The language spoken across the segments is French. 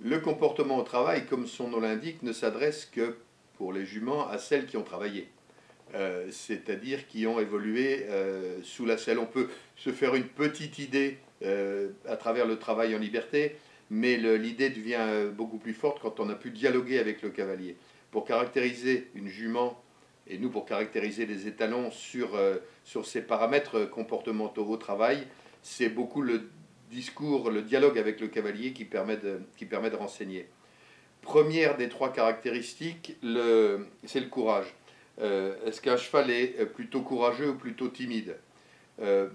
Le comportement au travail, comme son nom l'indique, ne s'adresse que pour les juments à celles qui ont travaillé. C'est-à-dire qui ont évolué sous la selle. On peut se faire une petite idée à travers le travail en liberté, mais l'idée devient beaucoup plus forte quand on a pu dialoguer avec le cavalier. Pour caractériser une jument, et nous pour caractériser les étalons sur ces paramètres comportementaux au travail, c'est beaucoup le discours, le dialogue avec le cavalier qui permet de renseigner. Première des trois caractéristiques, c'est le courage. Est-ce qu'un cheval est plutôt courageux ou plutôt timide? euh,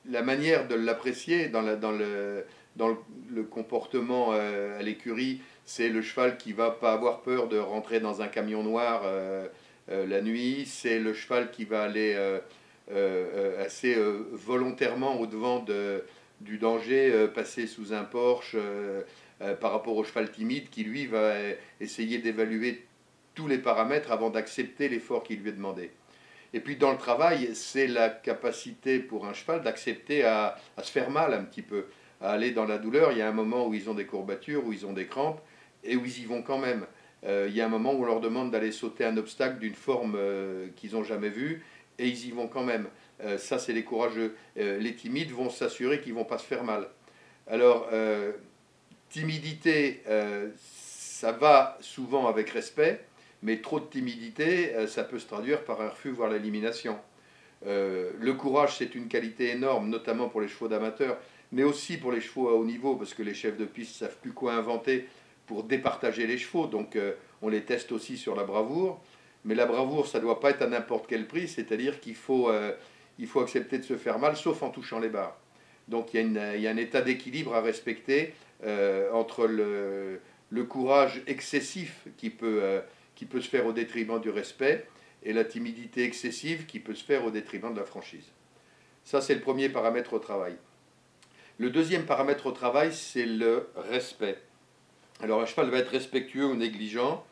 la manière de l'apprécier dans le comportement à l'écurie, c'est le cheval qui va pas avoir peur de rentrer dans un camion noir la nuit, c'est le cheval qui va aller assez volontairement au-devant du danger, passer sous un porche par rapport au cheval timide qui lui va essayer d'évaluer tous les paramètres avant d'accepter l'effort qui lui est demandé. Et puis dans le travail, c'est la capacité pour un cheval d'accepter à se faire mal un petit peu, à aller dans la douleur. Il y a un moment où ils ont des courbatures, où ils ont des crampes, et où ils y vont quand même. Il y a un moment où on leur demande d'aller sauter un obstacle d'une forme qu'ils n'ont jamais vue, et ils y vont quand même. Ça, c'est les courageux. Les timides vont s'assurer qu'ils ne vont pas se faire mal. Alors, timidité, ça va souvent avec respect, mais trop de timidité, ça peut se traduire par un refus, voire l'élimination. Le courage, c'est une qualité énorme, notamment pour les chevaux d'amateurs, mais aussi pour les chevaux à haut niveau, parce que les chefs de piste ne savent plus quoi inventer pour départager les chevaux, donc on les teste aussi sur la bravoure. Mais la bravoure, ça ne doit pas être à n'importe quel prix, c'est-à-dire qu'il faut accepter de se faire mal, sauf en touchant les barres. Donc il y a un état d'équilibre à respecter entre le courage excessif qui peut se faire au détriment du respect et la timidité excessive qui peut se faire au détriment de la franchise. Ça, c'est le premier paramètre au travail. Le deuxième paramètre au travail, c'est le respect. Alors, un cheval va être respectueux ou négligent.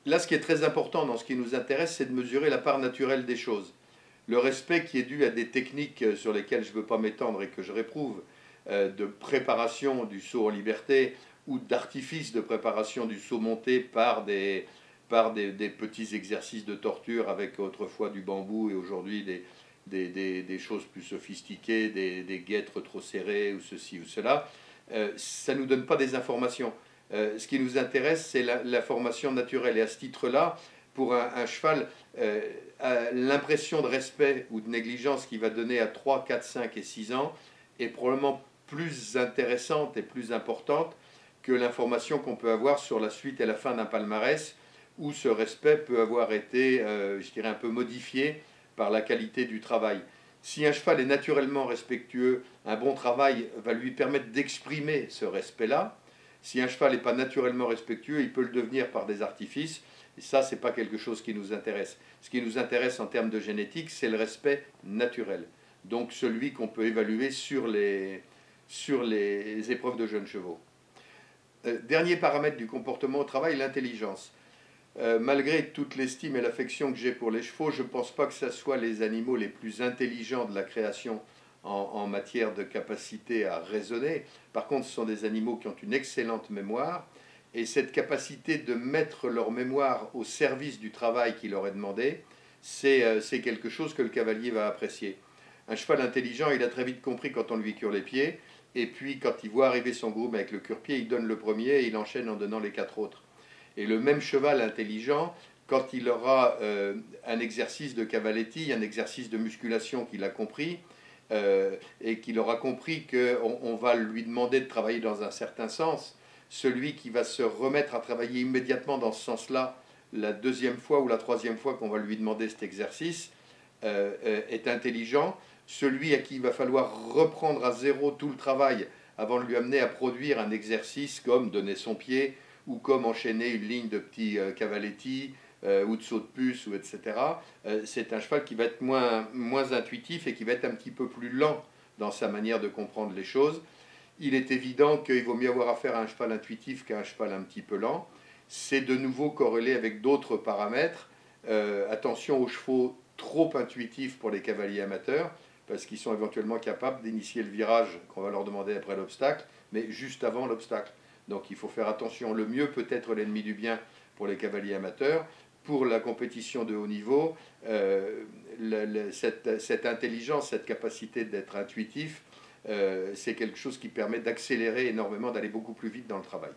Là, ce qui est très important dans ce qui nous intéresse, c'est de mesurer la part naturelle des choses. Le respect qui est dû à des techniques sur lesquelles je ne veux pas m'étendre et que je réprouve, de préparation du saut en liberté ou d'artifice de préparation du saut monté par des petits exercices de torture avec autrefois du bambou et aujourd'hui des choses plus sophistiquées, des guêtres trop serrées ou ceci ou cela, ça ne nous donne pas des informations. Ce qui nous intéresse, c'est la formation naturelle. Et à ce titre-là, pour un cheval, l'impression de respect ou de négligence qu'il va donner à 3, 4, 5 et 6 ans est probablement plus intéressante et plus importante que l'information qu'on peut avoir sur la suite et la fin d'un palmarès, où ce respect peut avoir été, je dirais, un peu modifié par la qualité du travail. Si un cheval est naturellement respectueux, un bon travail va lui permettre d'exprimer ce respect-là. Si un cheval n'est pas naturellement respectueux, il peut le devenir par des artifices. Et ça, ce n'est pas quelque chose qui nous intéresse. Ce qui nous intéresse en termes de génétique, c'est le respect naturel. Donc celui qu'on peut évaluer sur les épreuves de jeunes chevaux. Dernier paramètre du comportement au travail, l'intelligence. Malgré toute l'estime et l'affection que j'ai pour les chevaux, je ne pense pas que ce soit les animaux les plus intelligents de la création en matière de capacité à raisonner. Par contre, ce sont des animaux qui ont une excellente mémoire, et cette capacité de mettre leur mémoire au service du travail qui leur est demandé, c'est quelque chose que le cavalier va apprécier. Un cheval intelligent, il a très vite compris quand on lui cure les pieds, et puis quand il voit arriver son groom avec le cure-pied, il donne le premier et il enchaîne en donnant les 4 autres. Et le même cheval intelligent, quand il aura un exercice de cavaletti, un exercice de musculation qu'il a compris, et qu'il aura compris qu'on va lui demander de travailler dans un certain sens, celui qui va se remettre à travailler immédiatement dans ce sens-là, la deuxième fois ou la troisième fois qu'on va lui demander cet exercice, est intelligent. Celui à qui il va falloir reprendre à zéro tout le travail avant de lui amener à produire un exercice comme donner son pied, ou comme enchaîner une ligne de petits cavaletti, ou de saut de puce, ou etc. C'est un cheval qui va être moins intuitif et qui va être un petit peu plus lent dans sa manière de comprendre les choses. Il est évident qu'il vaut mieux avoir affaire à un cheval intuitif qu'à un cheval un petit peu lent. C'est de nouveau corrélé avec d'autres paramètres. Attention aux chevaux trop intuitifs pour les cavaliers amateurs, parce qu'ils sont éventuellement capables d'initier le virage qu'on va leur demander après l'obstacle, mais juste avant l'obstacle. Donc il faut faire attention. Le mieux peut être l'ennemi du bien pour les cavaliers amateurs. Pour la compétition de haut niveau, cette intelligence, cette capacité d'être intuitif, c'est quelque chose qui permet d'accélérer énormément, d'aller beaucoup plus vite dans le travail.